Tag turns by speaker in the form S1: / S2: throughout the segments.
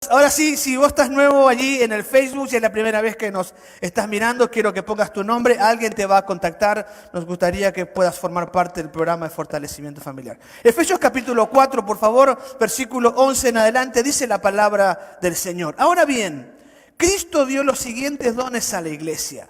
S1: ahora sí, si vos estás nuevo allí en el Facebook, si es la primera vez que nos estás mirando, quiero que pongas tu nombre, alguien te va a contactar, nos gustaría que puedas formar parte del programa de fortalecimiento familiar. Efesios capítulo 4, por favor, versículo 11 en adelante, dice la palabra del Señor. Ahora bien, Cristo dio los siguientes dones a la iglesia: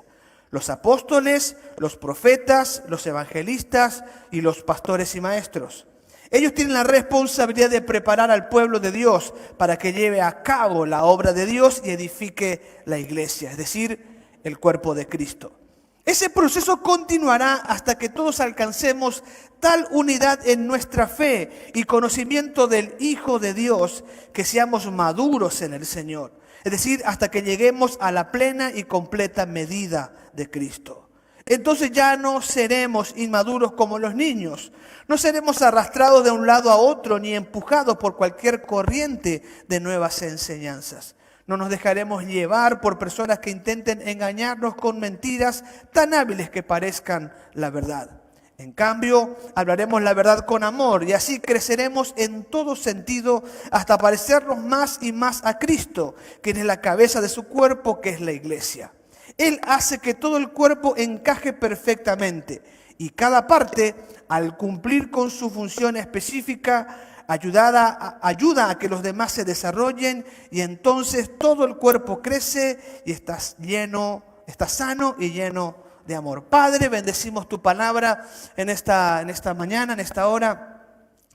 S1: los apóstoles, los profetas, los evangelistas y los pastores y maestros. Ellos tienen la responsabilidad de preparar al pueblo de Dios para que lleve a cabo la obra de Dios y edifique la iglesia, es decir, el cuerpo de Cristo. Ese proceso continuará hasta que todos alcancemos tal unidad en nuestra fe y conocimiento del Hijo de Dios que seamos maduros en el Señor. Es decir, hasta que lleguemos a la plena y completa medida de Cristo. Entonces ya no seremos inmaduros como los niños. No seremos arrastrados de un lado a otro ni empujados por cualquier corriente de nuevas enseñanzas. No nos dejaremos llevar por personas que intenten engañarnos con mentiras tan hábiles que parezcan la verdad. En cambio, hablaremos la verdad con amor y así creceremos en todo sentido hasta parecernos más y más a Cristo, quien es la cabeza de su cuerpo, que es la iglesia. Él hace que todo el cuerpo encaje perfectamente y cada parte, al cumplir con su función específica, ayuda a que los demás se desarrollen y entonces todo el cuerpo crece y está sano y lleno de amor. Padre, bendecimos tu palabra en esta mañana, en esta hora.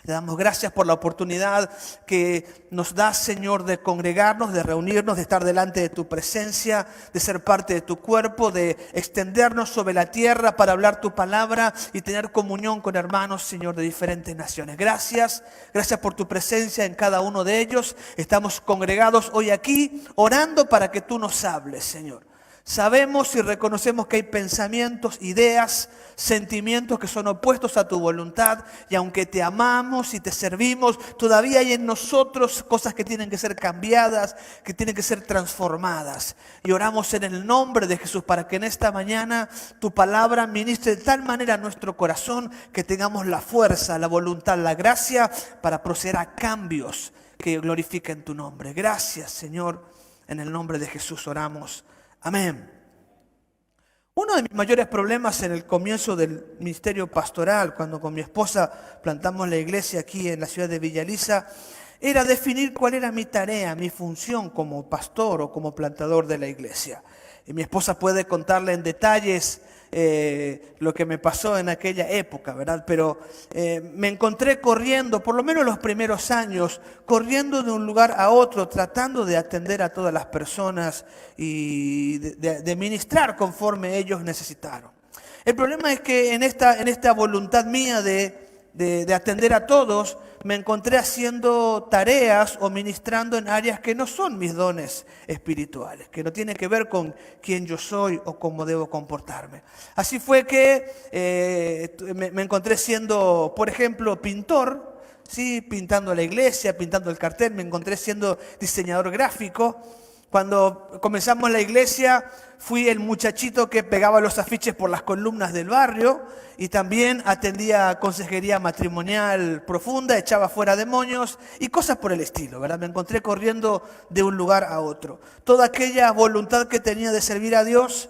S1: Te damos gracias por la oportunidad que nos das, Señor, de congregarnos, de reunirnos, de estar delante de tu presencia, de ser parte de tu cuerpo, de extendernos sobre la tierra para hablar tu palabra y tener comunión con hermanos, Señor, de diferentes naciones. Gracias por tu presencia en cada uno de ellos. Estamos congregados hoy aquí, orando para que tú nos hables, Señor. Sabemos y reconocemos que hay pensamientos, ideas, sentimientos que son opuestos a tu voluntad y aunque te amamos y te servimos, todavía hay en nosotros cosas que tienen que ser cambiadas, que tienen que ser transformadas. Y oramos en el nombre de Jesús para que en esta mañana tu palabra ministre de tal manera a nuestro corazón que tengamos la fuerza, la voluntad, la gracia para proceder a cambios que glorifiquen tu nombre. Gracias, Señor, en el nombre de Jesús oramos. Amén. Uno de mis mayores problemas en el comienzo del ministerio pastoral, cuando con mi esposa plantamos la iglesia aquí en la ciudad de Villa Elisa, era definir cuál era mi tarea, mi función como pastor o como plantador de la iglesia. Y mi esposa puede contarle en detalles lo que me pasó en aquella época, ¿verdad? Pero me encontré corriendo, por lo menos los primeros años, corriendo de un lugar a otro, tratando de atender a todas las personas y de ministrar conforme ellos necesitaron. El problema es que en esta voluntad mía de atender a todos, me encontré haciendo tareas o ministrando en áreas que no son mis dones espirituales, que no tienen que ver con quién yo soy o cómo debo comportarme. Así fue que me encontré siendo, por ejemplo, pintor, ¿sí? Pintando la iglesia, pintando el cartel, me encontré siendo diseñador gráfico. Cuando comenzamos la iglesia, fui el muchachito que pegaba los afiches por las columnas del barrio y también atendía consejería matrimonial profunda, echaba fuera demonios y cosas por el estilo, ¿verdad? Me encontré corriendo de un lugar a otro. Toda aquella voluntad que tenía de servir a Dios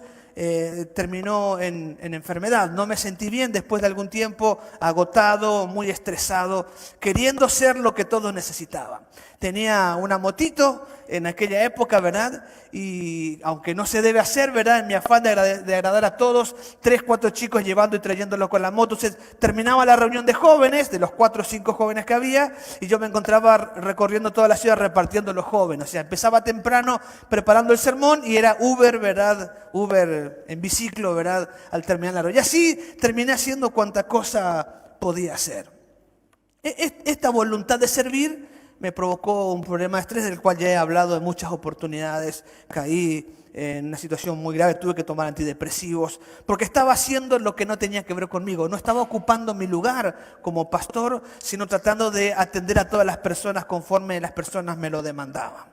S1: terminó en enfermedad. No me sentí bien después de algún tiempo, agotado, muy estresado, queriendo ser lo que todos necesitaban. Tenía una motito en aquella época, ¿verdad? Y aunque no se debe hacer, ¿verdad? En mi afán de agradar a todos, 3, 4 chicos llevando y trayéndolo con la moto. Entonces, terminaba la reunión de jóvenes, de los 4 o 5 jóvenes que había, y yo me encontraba recorriendo toda la ciudad repartiendo los jóvenes. O sea, empezaba temprano preparando el sermón y era Uber, ¿verdad? Uber en biciclo, ¿verdad? Al terminar la reunión. Y así terminé haciendo cuanta cosa podía hacer. Esta voluntad de servir me provocó un problema de estrés del cual ya he hablado en muchas oportunidades. Caí en una situación muy grave, tuve que tomar antidepresivos, porque estaba haciendo lo que no tenía que ver conmigo. No estaba ocupando mi lugar como pastor, sino tratando de atender a todas las personas conforme las personas me lo demandaban.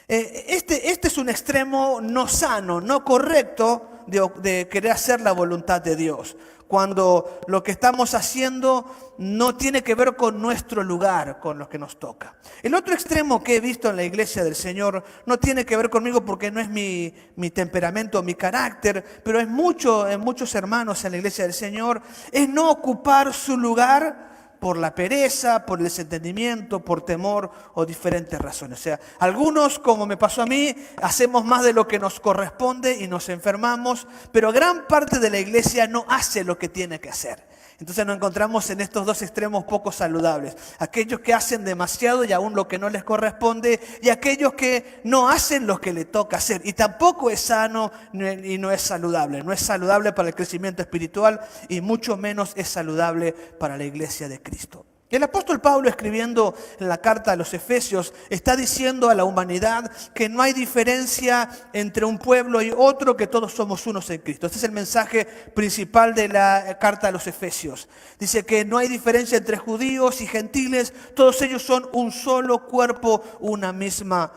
S1: Este es un extremo no sano, no correcto de querer hacer la voluntad de Dios. cuando lo que estamos haciendo no tiene que ver con nuestro lugar, con lo que nos toca. El otro extremo que he visto en la iglesia del Señor no tiene que ver conmigo porque no es mi temperamento, mi carácter, pero en muchos hermanos en la iglesia del Señor, es no ocupar su lugar por la pereza, por el desentendimiento, por temor o diferentes razones. O sea, algunos, como me pasó a mí, hacemos más de lo que nos corresponde y nos enfermamos, pero gran parte de la iglesia no hace lo que tiene que hacer. Entonces nos encontramos en estos dos extremos poco saludables. Aquellos que hacen demasiado y aún lo que no les corresponde, y aquellos que no hacen lo que les toca hacer. Y tampoco es sano y no es saludable. No es saludable para el crecimiento espiritual y mucho menos es saludable para la iglesia de Cristo. Y el apóstol Pablo, escribiendo en la carta a los Efesios, está diciendo a la humanidad que no hay diferencia entre un pueblo y otro, que todos somos unos en Cristo. Este es el mensaje principal de la carta a los Efesios. Dice que no hay diferencia entre judíos y gentiles, todos ellos son un solo cuerpo, una misma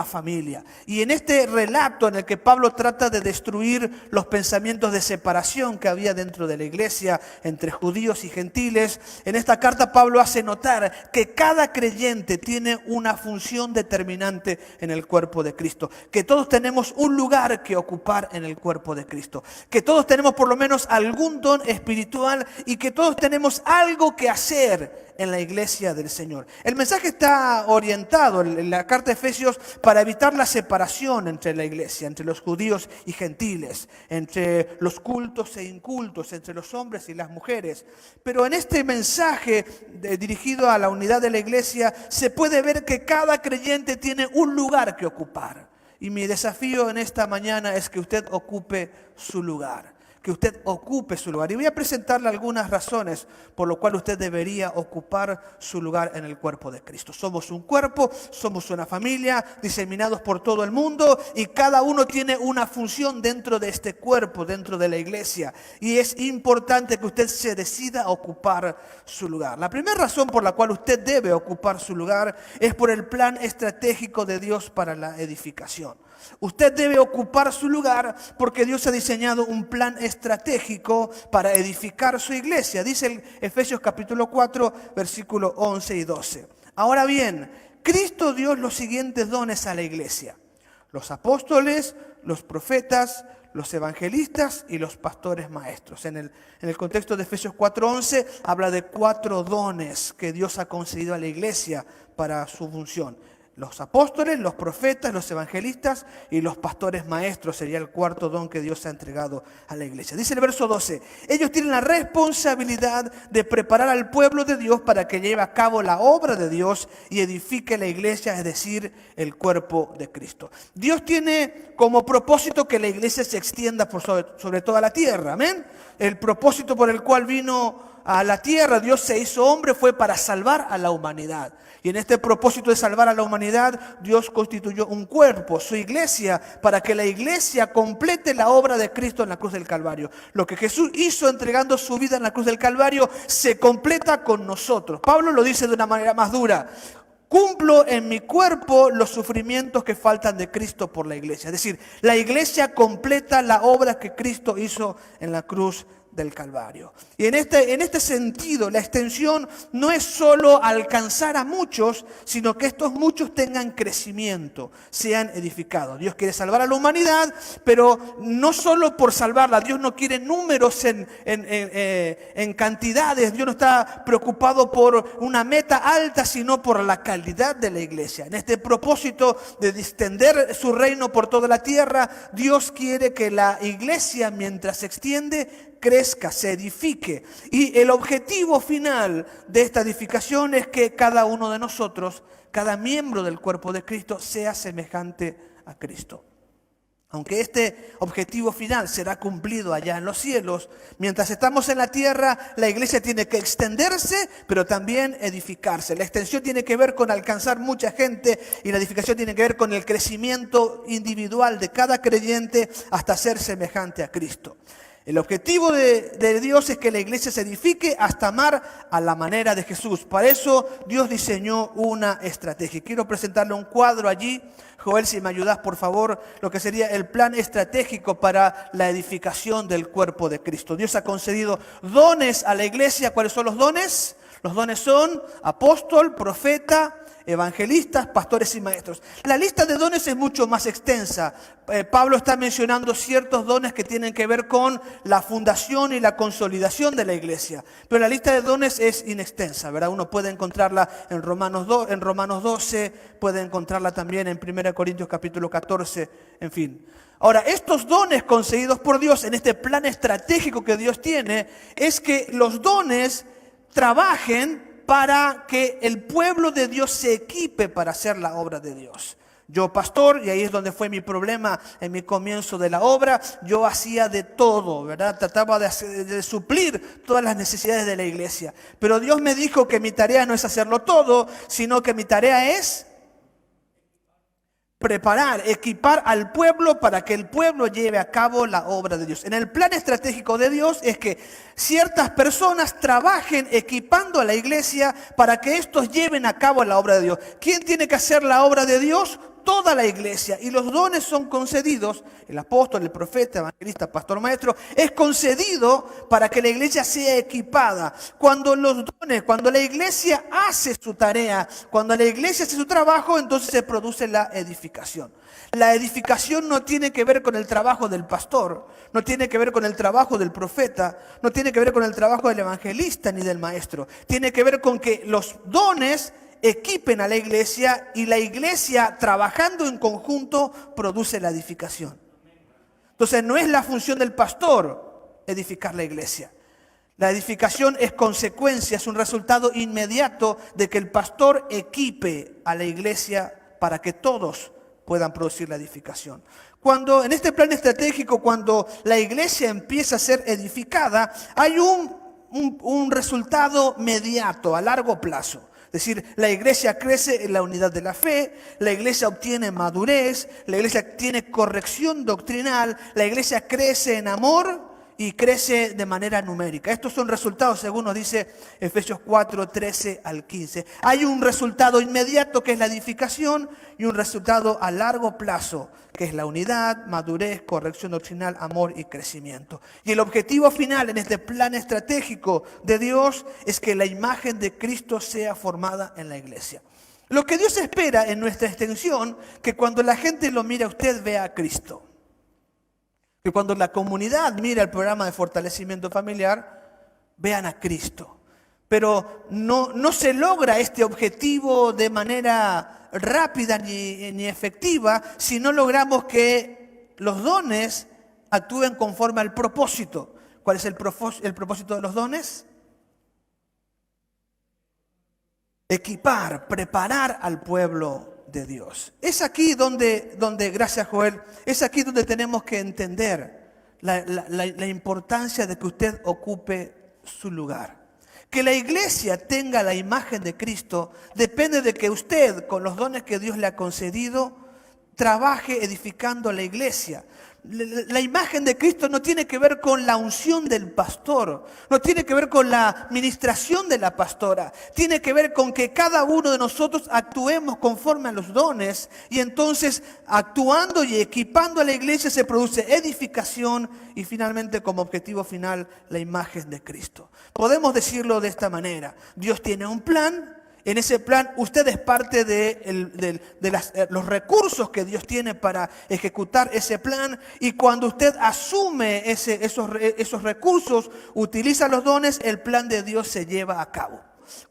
S1: familia. Y en este relato en el que Pablo trata de destruir los pensamientos de separación que había dentro de la iglesia entre judíos y gentiles, en esta carta Pablo hace notar que cada creyente tiene una función determinante en el cuerpo de Cristo, que todos tenemos un lugar que ocupar en el cuerpo de Cristo, que todos tenemos por lo menos algún don espiritual y que todos tenemos algo que hacer en la iglesia del Señor. El mensaje está orientado en la carta de Efesios para evitar la separación entre la iglesia, entre los judíos y gentiles, entre los cultos e incultos, entre los hombres y las mujeres. Pero en este mensaje dirigido a la unidad de la iglesia se puede ver que cada creyente tiene un lugar que ocupar. Y mi desafío en esta mañana es que usted ocupe su lugar. Que usted ocupe su lugar. Y voy a presentarle algunas razones por lo cual usted debería ocupar su lugar en el cuerpo de Cristo. Somos un cuerpo, somos una familia, diseminados por todo el mundo, y cada uno tiene una función dentro de este cuerpo, dentro de la iglesia. Y es importante que usted se decida a ocupar su lugar. La primera razón por la cual usted debe ocupar su lugar es por el plan estratégico de Dios para la edificación. Usted debe ocupar su lugar porque Dios ha diseñado un plan estratégico para edificar su iglesia. Dice en Efesios capítulo 4, versículos 11 y 12. Ahora bien, Cristo dio los siguientes dones a la iglesia: los apóstoles, los profetas, los evangelistas y los pastores maestros. En el contexto de Efesios 4:11 habla de 4 dones que Dios ha concedido a la iglesia para su función. Los apóstoles, los profetas, los evangelistas y los pastores maestros sería el cuarto don que Dios ha entregado a la iglesia. Dice el verso 12, ellos tienen la responsabilidad de preparar al pueblo de Dios para que lleve a cabo la obra de Dios y edifique la iglesia, es decir, el cuerpo de Cristo. Dios tiene como propósito que la iglesia se extienda sobre toda la tierra, amén. El propósito por el cual vino a la tierra, Dios se hizo hombre, fue para salvar a la humanidad. Y en este propósito de salvar a la humanidad, Dios constituyó un cuerpo, su iglesia, para que la iglesia complete la obra de Cristo en la cruz del Calvario. Lo que Jesús hizo entregando su vida en la cruz del Calvario se completa con nosotros. Pablo lo dice de una manera más dura: cumplo en mi cuerpo los sufrimientos que faltan de Cristo por la iglesia. Es decir, la iglesia completa la obra que Cristo hizo en la cruz del Calvario. Y en este sentido, la extensión no es solo alcanzar a muchos, sino que estos muchos tengan crecimiento, sean edificados. Dios quiere salvar a la humanidad, pero no solo por salvarla. Dios no quiere números en cantidades. Dios no está preocupado por una meta alta, sino por la calidad de la iglesia. En este propósito de extender su reino por toda la tierra, Dios quiere que la iglesia, mientras se extiende, crezca, se edifique. Y el objetivo final de esta edificación es que cada uno de nosotros, cada miembro del cuerpo de Cristo, sea semejante a Cristo. Aunque este objetivo final será cumplido allá en los cielos, mientras estamos en la tierra, la iglesia tiene que extenderse, pero también edificarse. La extensión tiene que ver con alcanzar mucha gente y la edificación tiene que ver con el crecimiento individual de cada creyente hasta ser semejante a Cristo. El objetivo de Dios es que la iglesia se edifique hasta amar a la manera de Jesús. Para eso Dios diseñó una estrategia. Quiero presentarle un cuadro allí. Joel, si me ayudas, por favor, lo que sería el plan estratégico para la edificación del cuerpo de Cristo. Dios ha concedido dones a la iglesia. ¿Cuáles son los dones? Los dones son apóstol, profeta, evangelistas, pastores y maestros. La lista de dones es mucho más extensa. Pablo está mencionando ciertos dones que tienen que ver con la fundación y la consolidación de la iglesia. Pero la lista de dones es inextensa, ¿verdad? Uno puede encontrarla en Romanos 12, puede encontrarla también en 1 Corintios capítulo 14, en fin. Ahora, estos dones concedidos por Dios en este plan estratégico que Dios tiene, es que los dones trabajen para que el pueblo de Dios se equipe para hacer la obra de Dios. Yo, pastor, y ahí es donde fue mi problema en mi comienzo de la obra, yo hacía de todo, ¿verdad? Trataba de suplir todas las necesidades de la iglesia. Pero Dios me dijo que mi tarea no es hacerlo todo, sino que mi tarea es preparar, equipar al pueblo para que el pueblo lleve a cabo la obra de Dios. En el plan estratégico de Dios es que ciertas personas trabajen equipando a la iglesia para que estos lleven a cabo la obra de Dios. ¿Quién tiene que hacer la obra de Dios? Toda la iglesia. Y los dones son concedidos, el apóstol, el profeta, evangelista, pastor, maestro, es concedido para que la iglesia sea equipada. Cuando la iglesia hace su tarea, cuando la iglesia hace su trabajo, entonces se produce la edificación. La edificación no tiene que ver con el trabajo del pastor, no tiene que ver con el trabajo del profeta, no tiene que ver con el trabajo del evangelista ni del maestro. Tiene que ver con que los dones equipen a la iglesia y la iglesia trabajando en conjunto produce la edificación. Entonces no es la función del pastor edificar la iglesia. La edificación es consecuencia, es un resultado inmediato de que el pastor equipe a la iglesia para que todos puedan producir la edificación. Cuando en este plan estratégico, cuando la iglesia empieza a ser edificada, hay un resultado inmediato, a largo plazo. Es decir, la iglesia crece en la unidad de la fe, la iglesia obtiene madurez, la iglesia tiene corrección doctrinal, la iglesia crece en amor y crece de manera numérica. Estos son resultados, según nos dice Efesios 4, 13 al 15. Hay un resultado inmediato que es la edificación y un resultado a largo plazo que es la unidad, madurez, corrección doctrinal, amor y crecimiento. Y el objetivo final en este plan estratégico de Dios es que la imagen de Cristo sea formada en la iglesia. Lo que Dios espera en nuestra extensión, que cuando la gente lo mire a usted vea a Cristo. Que cuando la comunidad mira el programa de fortalecimiento familiar, vean a Cristo. Pero no se logra este objetivo de manera rápida ni efectiva si no logramos que los dones actúen conforme al propósito. ¿Cuál es el propósito de los dones? Equipar, preparar al pueblo de Dios. Es aquí donde gracias Joel, es aquí donde tenemos que entender la importancia de que usted ocupe su lugar. Que la iglesia tenga la imagen de Cristo depende de que usted, con los dones que Dios le ha concedido, trabaje edificando la iglesia. La imagen de Cristo no tiene que ver con la unción del pastor, no tiene que ver con la administración de la pastora, tiene que ver con que cada uno de nosotros actuemos conforme a los dones y entonces actuando y equipando a la iglesia se produce edificación y finalmente como objetivo final la imagen de Cristo. Podemos decirlo de esta manera, Dios tiene un plan. En ese plan usted es parte de los recursos que Dios tiene para ejecutar ese plan y cuando usted asume esos recursos, utiliza los dones, el plan de Dios se lleva a cabo.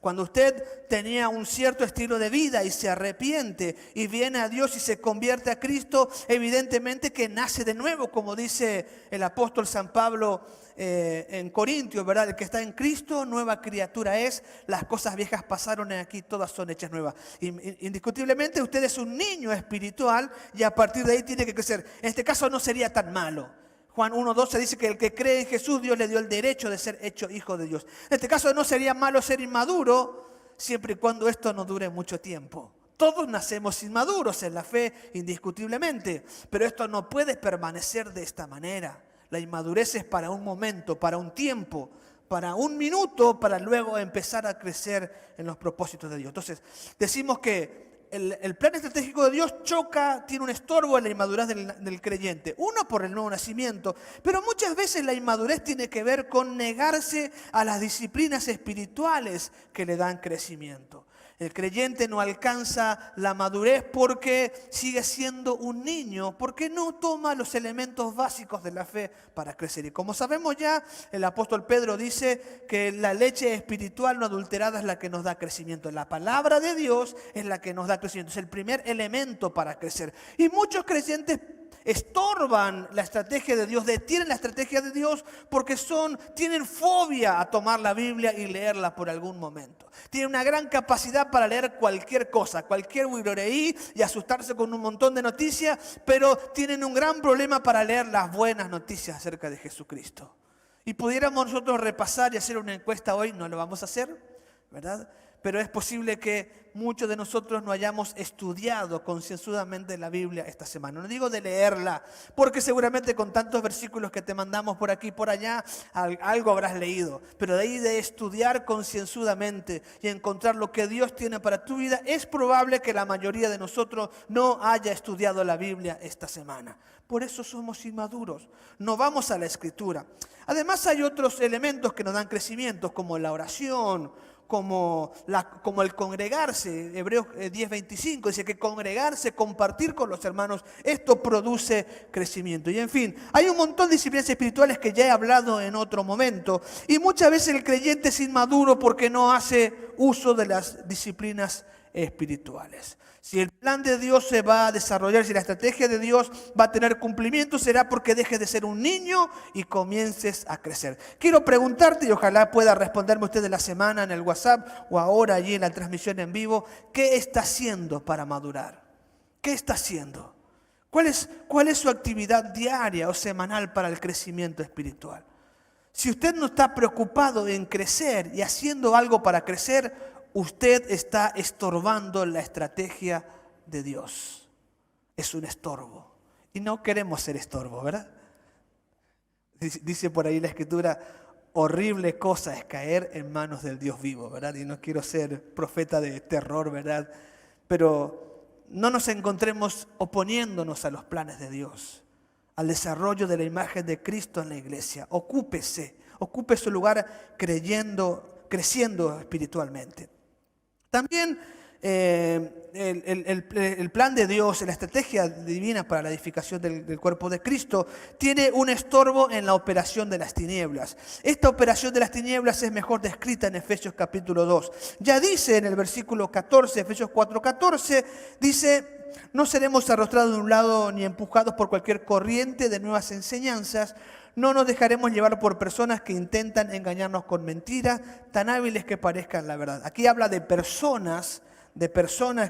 S1: Cuando usted tenía un cierto estilo de vida y se arrepiente y viene a Dios y se convierte a Cristo, evidentemente que nace de nuevo, como dice el apóstol San Pablo en Corintios, ¿verdad? El que está en Cristo, nueva criatura es, las cosas viejas pasaron y aquí todas son hechas nuevas. Indiscutiblemente usted es un niño espiritual y a partir de ahí tiene que crecer. En este caso no sería tan malo. Juan 1:12 dice que el que cree en Jesús, Dios le dio el derecho de ser hecho hijo de Dios. En este caso no sería malo ser inmaduro, siempre y cuando esto no dure mucho tiempo. Todos nacemos inmaduros en la fe, indiscutiblemente, pero esto no puede permanecer de esta manera. La inmadurez es para un momento, para un tiempo, para un minuto, para luego empezar a crecer en los propósitos de Dios. Entonces, decimos que el plan estratégico de Dios choca, tiene un estorbo en la inmadurez del creyente. Uno, por el nuevo nacimiento, pero muchas veces la inmadurez tiene que ver con negarse a las disciplinas espirituales que le dan crecimiento. El creyente no alcanza la madurez porque sigue siendo un niño, porque no toma los elementos básicos de la fe para crecer. Y como sabemos ya, el apóstol Pedro dice que la leche espiritual no adulterada es la que nos da crecimiento. La palabra de Dios es la que nos da crecimiento. Es el primer elemento para crecer. Y muchos creyentes estorban la estrategia de Dios, detienen la estrategia de Dios porque tienen fobia a tomar la Biblia y leerla por algún momento. Tienen una gran capacidad para leer cualquier cosa, cualquier wiroreí y asustarse con un montón de noticias, pero tienen un gran problema para leer las buenas noticias acerca de Jesucristo. Y pudiéramos nosotros repasar y hacer una encuesta hoy, no lo vamos a hacer, ¿verdad? Pero es posible que muchos de nosotros no hayamos estudiado concienzudamente la Biblia esta semana. No digo de leerla, porque seguramente con tantos versículos que te mandamos por aquí y por allá, algo habrás leído. Pero de ahí de estudiar concienzudamente y encontrar lo que Dios tiene para tu vida, es probable que la mayoría de nosotros no haya estudiado la Biblia esta semana. Por eso somos inmaduros, no vamos a la Escritura. Además hay otros elementos que nos dan crecimiento, como la oración, como el congregarse. Hebreos 10:25 dice que congregarse, compartir con los hermanos, esto produce crecimiento. Y en fin, hay un montón de disciplinas espirituales que ya he hablado en otro momento. Y muchas veces el creyente es inmaduro porque no hace uso de las disciplinas espirituales. Si el plan de Dios se va a desarrollar, si la estrategia de Dios va a tener cumplimiento, será porque dejes de ser un niño y comiences a crecer. Quiero preguntarte, y ojalá pueda responderme usted de la semana en el WhatsApp o ahora allí en la transmisión en vivo, ¿qué está haciendo para madurar? ¿Qué está haciendo? ¿Cuál es su actividad diaria o semanal para el crecimiento espiritual? Si usted no está preocupado en crecer y haciendo algo para crecer, usted está estorbando la estrategia de Dios. Es un estorbo. Y no queremos ser estorbo, ¿verdad? Dice por ahí la Escritura, horrible cosa es caer en manos del Dios vivo, ¿verdad? Y no quiero ser profeta de terror, ¿verdad? Pero no nos encontremos oponiéndonos a los planes de Dios, al desarrollo de la imagen de Cristo en la iglesia. Ocupe su lugar creciendo espiritualmente. También el plan de Dios, la estrategia divina para la edificación del cuerpo de Cristo, tiene un estorbo en la operación de las tinieblas. Esta operación de las tinieblas es mejor descrita en Efesios capítulo 2. Ya dice en el versículo 14, Efesios 4:14, dice: no seremos arrostrados de un lado ni empujados por cualquier corriente de nuevas enseñanzas. No nos dejaremos llevar por personas que intentan engañarnos con mentiras, tan hábiles que parezcan la verdad. Aquí habla de personas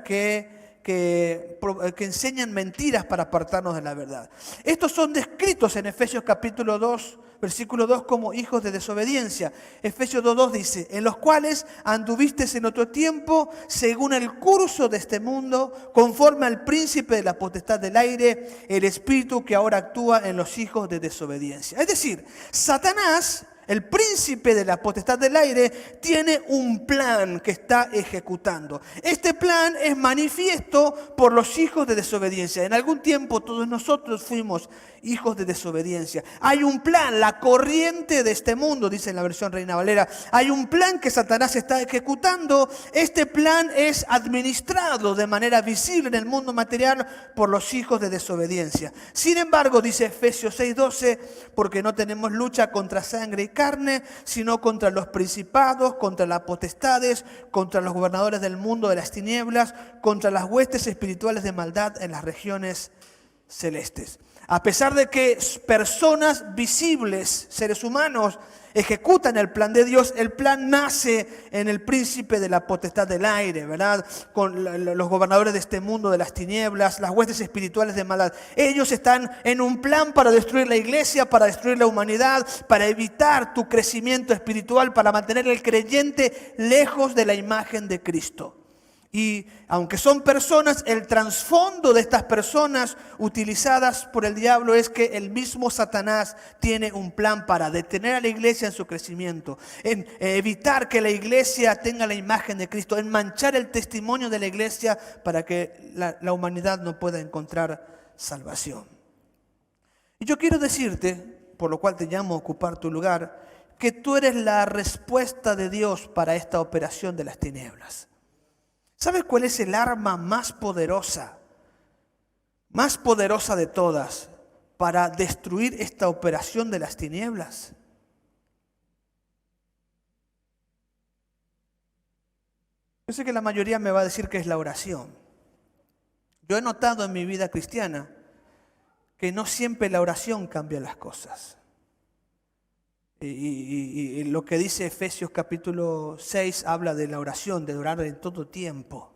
S1: que enseñan mentiras para apartarnos de la verdad. Estos son descritos en Efesios capítulo 2, versículo 2 como hijos de desobediencia. Efesios 2:2 dice: en los cuales anduvisteis en otro tiempo, según el curso de este mundo, conforme al príncipe de la potestad del aire, el espíritu que ahora actúa en los hijos de desobediencia. Es decir, Satanás, el príncipe de la potestad del aire, tiene un plan que está ejecutando. Este plan es manifiesto por los hijos de desobediencia. En algún tiempo todos nosotros fuimos hijos de desobediencia. Hay un plan, la corriente de este mundo, dice en la versión Reina Valera. Hay un plan que Satanás está ejecutando. Este plan es administrado de manera visible en el mundo material por los hijos de desobediencia. Sin embargo, dice Efesios 6:12, porque no tenemos lucha contra sangre y carne, sino contra los principados, contra las potestades, contra los gobernadores del mundo de las tinieblas, contra las huestes espirituales de maldad en las regiones celestes. A pesar de que personas visibles, seres humanos, ejecutan el plan de Dios, el plan nace en el príncipe de la potestad del aire, ¿verdad? Con los gobernadores de este mundo de las tinieblas, las huestes espirituales de maldad. Ellos están en un plan para destruir la iglesia, para destruir la humanidad, para evitar tu crecimiento espiritual, para mantener al creyente lejos de la imagen de Cristo. Y aunque son personas, el trasfondo de estas personas utilizadas por el diablo es que el mismo Satanás tiene un plan para detener a la iglesia en su crecimiento, en evitar que la iglesia tenga la imagen de Cristo, en manchar el testimonio de la iglesia para que la humanidad no pueda encontrar salvación. Y yo quiero decirte, por lo cual te llamo a ocupar tu lugar, que tú eres la respuesta de Dios para esta operación de las tinieblas. ¿Sabes cuál es el arma más poderosa de todas para destruir esta operación de las tinieblas? Yo sé que la mayoría me va a decir que es la oración. Yo he notado en mi vida cristiana que no siempre la oración cambia las cosas. Y lo que dice Efesios capítulo 6 habla de la oración, de orar en todo tiempo.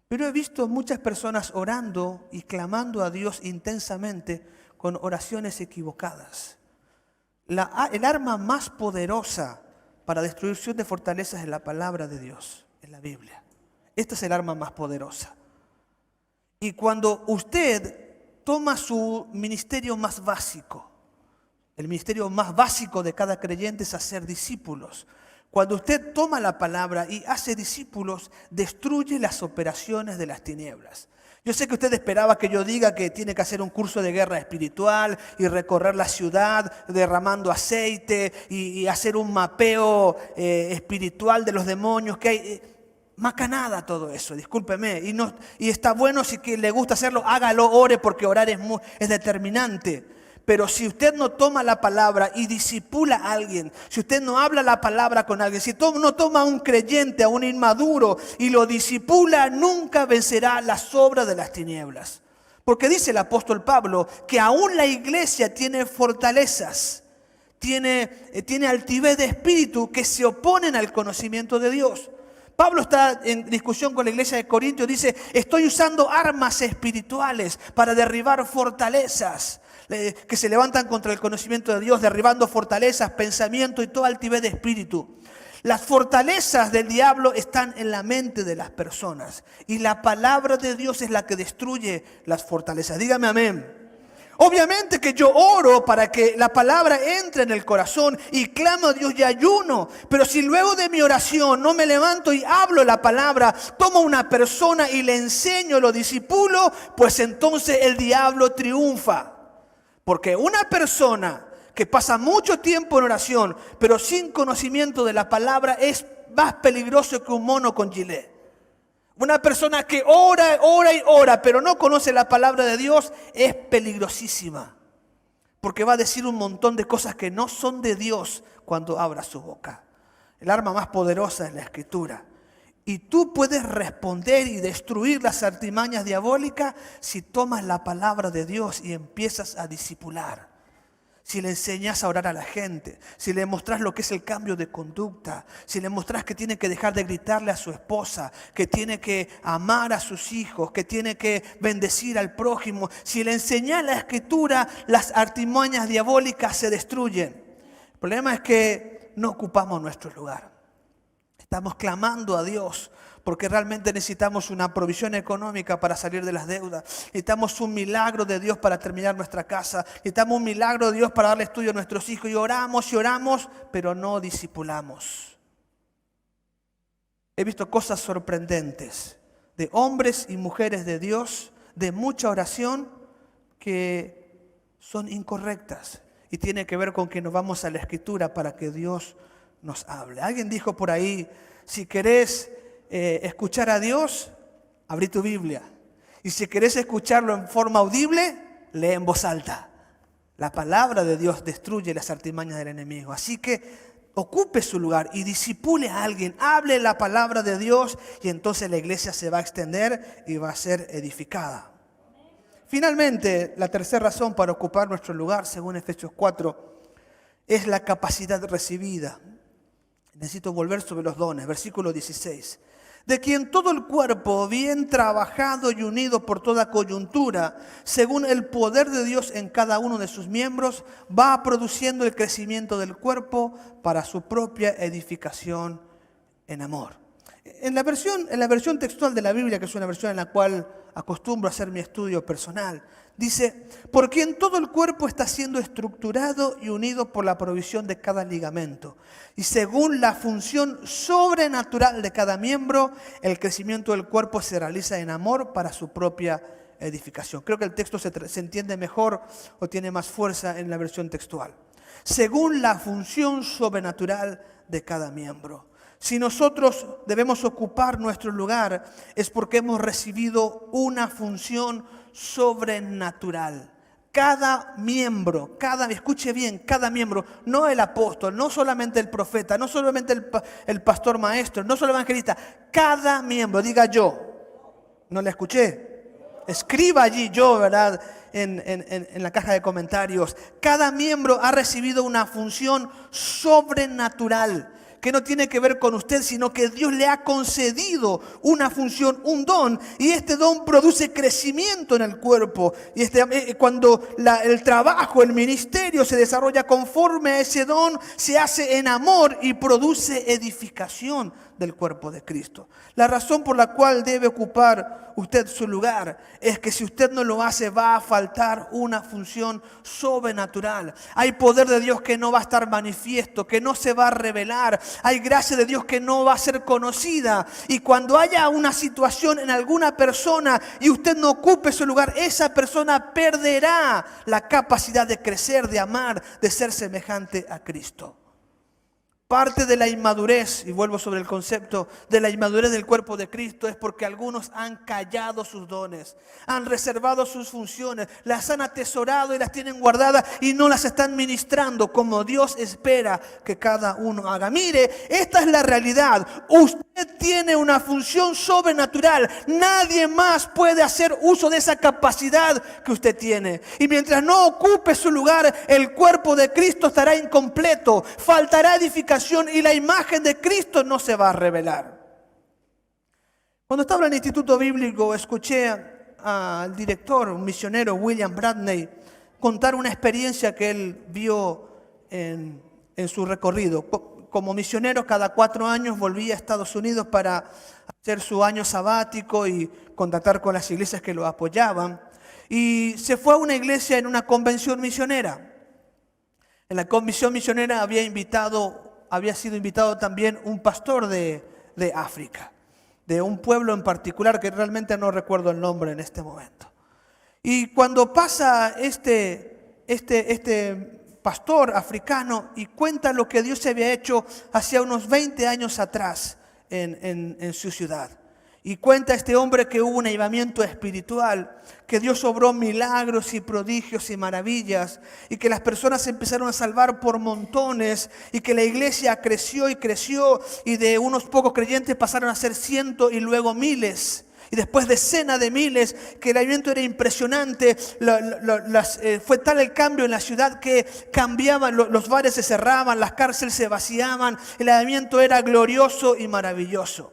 S1: Pero he visto muchas personas orando y clamando a Dios intensamente con oraciones equivocadas. El arma más poderosa para destrucción de fortalezas es la palabra de Dios, en la Biblia. Esta es el arma más poderosa. Y cuando usted toma su ministerio más básico, el ministerio más básico de cada creyente es hacer discípulos. Cuando usted toma la palabra y hace discípulos, destruye las operaciones de las tinieblas. Yo sé que usted esperaba que yo diga que tiene que hacer un curso de guerra espiritual y recorrer la ciudad derramando aceite y hacer un mapeo espiritual de los demonios que hay. Macanada todo eso, discúlpeme. Y está bueno, si le gusta hacerlo, hágalo, ore, porque orar es determinante. Pero si usted no toma la palabra y discipula a alguien, si usted no habla la palabra con alguien, si no toma a un creyente, a un inmaduro y lo discipula, nunca vencerá las obras de las tinieblas. Porque dice el apóstol Pablo que aún la iglesia tiene fortalezas, tiene altivez de espíritu que se oponen al conocimiento de Dios. Pablo está en discusión con la iglesia de Corintios, dice, estoy usando armas espirituales para derribar fortalezas que se levantan contra el conocimiento de Dios, derribando fortalezas, pensamiento y toda altivez de espíritu. Las fortalezas del diablo están en la mente de las personas y la palabra de Dios es la que destruye las fortalezas. Dígame amén. Obviamente que yo oro para que la palabra entre en el corazón y clamo a Dios y ayuno. Pero si luego de mi oración no me levanto y hablo la palabra, tomo una persona y le enseño, lo discipulo, pues entonces el diablo triunfa. Porque una persona que pasa mucho tiempo en oración, pero sin conocimiento de la palabra, es más peligroso que un mono con gilet. Una persona que ora y ora, pero no conoce la palabra de Dios, es peligrosísima. Porque va a decir un montón de cosas que no son de Dios cuando abra su boca. El arma más poderosa es la Escritura. Y tú puedes responder y destruir las artimañas diabólicas si tomas la palabra de Dios y empiezas a discipular. Si le enseñas a orar a la gente, si le mostrás lo que es el cambio de conducta, si le mostrás que tiene que dejar de gritarle a su esposa, que tiene que amar a sus hijos, que tiene que bendecir al prójimo, si le enseñas la Escritura, las artimañas diabólicas se destruyen. El problema es que no ocupamos nuestro lugar. Estamos clamando a Dios porque realmente necesitamos una provisión económica para salir de las deudas. Necesitamos un milagro de Dios para terminar nuestra casa. Necesitamos un milagro de Dios para darle estudio a nuestros hijos. Y oramos, pero no discipulamos. He visto cosas sorprendentes de hombres y mujeres de Dios, de mucha oración, que son incorrectas. Y tiene que ver con que nos vamos a la Escritura para que Dios nos hable. Alguien dijo por ahí, si querés escuchar a Dios, abrí tu Biblia. Y si querés escucharlo en forma audible, lee en voz alta. La palabra de Dios destruye las artimañas del enemigo. Así que ocupe su lugar y disipule a alguien, hable la palabra de Dios y entonces la iglesia se va a extender y va a ser edificada. Finalmente, la tercera razón para ocupar nuestro lugar, según Efesios 4, es la capacidad recibida. Necesito volver sobre los dones, versículo 16. De quien todo el cuerpo, bien trabajado y unido por toda coyuntura, según el poder de Dios en cada uno de sus miembros, va produciendo el crecimiento del cuerpo para su propia edificación en amor. En la versión textual de la Biblia, que es una versión en la cual acostumbro a hacer mi estudio personal, dice, por quien todo el cuerpo está siendo estructurado y unido por la provisión de cada ligamento. Y según la función sobrenatural de cada miembro, el crecimiento del cuerpo se realiza en amor para su propia edificación. Creo que el texto se entiende mejor o tiene más fuerza en la versión textual. Según la función sobrenatural de cada miembro. Si nosotros debemos ocupar nuestro lugar, es porque hemos recibido una función sobrenatural. Cada miembro, escuche bien, cada miembro, no el apóstol, no solamente el profeta, no solamente el pastor maestro, no solo el evangelista, cada miembro, diga yo, no le escuché, escriba allí yo, ¿verdad? En la caja de comentarios. Cada miembro ha recibido una función sobrenatural que no tiene que ver con usted, sino que Dios le ha concedido una función, un don, y este don produce crecimiento en el cuerpo. Y cuando el trabajo, el ministerio se desarrolla conforme a ese don, se hace en amor y produce edificación del cuerpo de Cristo. La razón por la cual debe ocupar usted su lugar es que si usted no lo hace, va a faltar una función sobrenatural. Hay poder de Dios que no va a estar manifiesto, que no se va a revelar. Hay gracia de Dios que no va a ser conocida. Y cuando haya una situación en alguna persona y usted no ocupe su lugar, esa persona perderá la capacidad de crecer, de amar, de ser semejante a Cristo. Parte de la inmadurez, y vuelvo sobre el concepto de la inmadurez del cuerpo de Cristo, es porque algunos han callado sus dones, han reservado sus funciones, las han atesorado y las tienen guardadas y no las están ministrando como Dios espera que cada uno haga. Mire, esta es la realidad. Usted tiene una función sobrenatural. Nadie más puede hacer uso de esa capacidad que usted tiene. Y mientras no ocupe su lugar, el cuerpo de Cristo estará incompleto, faltará edificación y la imagen de Cristo no se va a revelar. Cuando estaba en el Instituto Bíblico, escuché al director, un misionero, William Bradney, contar una experiencia que él vio en su recorrido. Como misionero, cada 4 años volvía a Estados Unidos para hacer su año sabático y contactar con las iglesias que lo apoyaban. Y se fue a una iglesia en una convención misionera. En la convención misionera había sido invitado también un pastor de África, de un pueblo en particular que realmente no recuerdo el nombre en este momento. Y cuando pasa este pastor africano y cuenta lo que Dios había hecho hacia unos 20 años atrás en su ciudad. Y cuenta este hombre que hubo un avivamiento espiritual, que Dios obró milagros y prodigios y maravillas, y que las personas se empezaron a salvar por montones, y que la iglesia creció y creció, y de unos pocos creyentes pasaron a ser cientos y luego miles. Y después decenas de miles, que el avivamiento era impresionante. Fue tal el cambio en la ciudad que cambiaban, los bares se cerraban, las cárceles se vaciaban, el avivamiento era glorioso y maravilloso.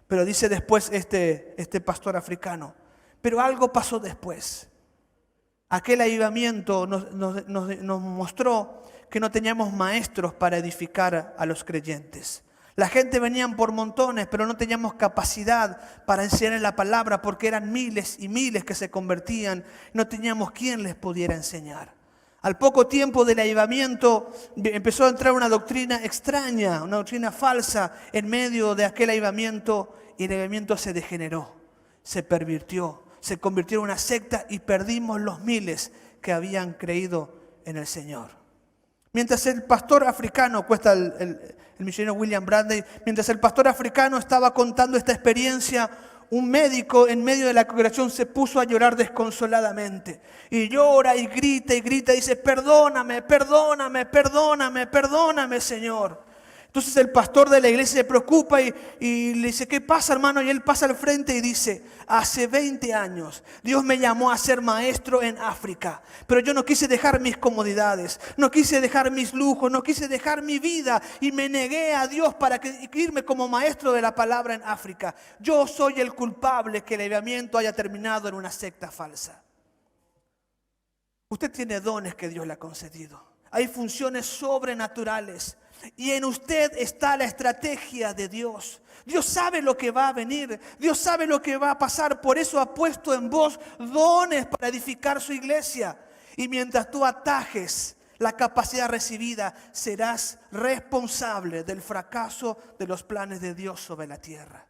S1: Pero dice después este pastor africano, pero algo pasó después. Aquel avivamiento nos mostró que no teníamos maestros para edificar a los creyentes. La gente venían por montones, pero no teníamos capacidad para enseñar la palabra porque eran miles y miles que se convertían. No teníamos quien les pudiera enseñar. Al poco tiempo del avivamiento empezó a entrar una doctrina extraña, una doctrina falsa en medio de aquel avivamiento, y el avivamiento se degeneró, se pervirtió, se convirtió en una secta y perdimos los miles que habían creído en el Señor. Mientras el pastor africano, cuesta el misionero William Bradley, mientras el pastor africano estaba contando esta experiencia, un médico en medio de la congregación se puso a llorar desconsoladamente. Y llora y grita, dice, perdóname, perdóname, perdóname, perdóname, Señor. Entonces el pastor de la iglesia se preocupa y le dice, ¿qué pasa, hermano? Y él pasa al frente y dice, hace 20 años Dios me llamó a ser maestro en África, pero yo no quise dejar mis comodidades, no quise dejar mis lujos, no quise dejar mi vida y me negué a Dios para irme como maestro de la palabra en África. Yo soy el culpable que el avivamiento haya terminado en una secta falsa. Usted tiene dones que Dios le ha concedido. Hay funciones sobrenaturales. Y en usted está la estrategia de Dios. Dios sabe lo que va a venir. Dios sabe lo que va a pasar. Por eso ha puesto en vos dones para edificar su iglesia. Y mientras tú atajes la capacidad recibida, serás responsable del fracaso de los planes de Dios sobre la tierra.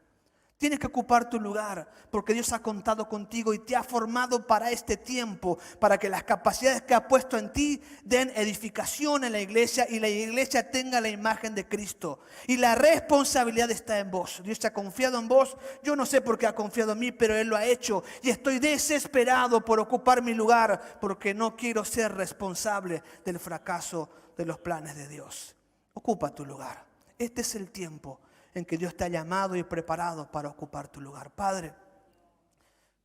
S1: Tienes que ocupar tu lugar porque Dios ha contado contigo y te ha formado para este tiempo, para que las capacidades que ha puesto en ti den edificación en la iglesia y la iglesia tenga la imagen de Cristo. Y la responsabilidad está en vos. Dios te ha confiado en vos. Yo no sé por qué ha confiado en mí, pero Él lo ha hecho. Y estoy desesperado por ocupar mi lugar porque no quiero ser responsable del fracaso de los planes de Dios. Ocupa tu lugar. Este es el tiempo en que Dios te ha llamado y preparado para ocupar tu lugar. Padre,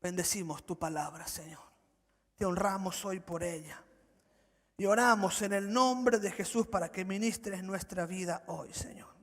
S1: bendecimos tu palabra, Señor. Te honramos hoy por ella. Y oramos en el nombre de Jesús para que ministres nuestra vida hoy, Señor.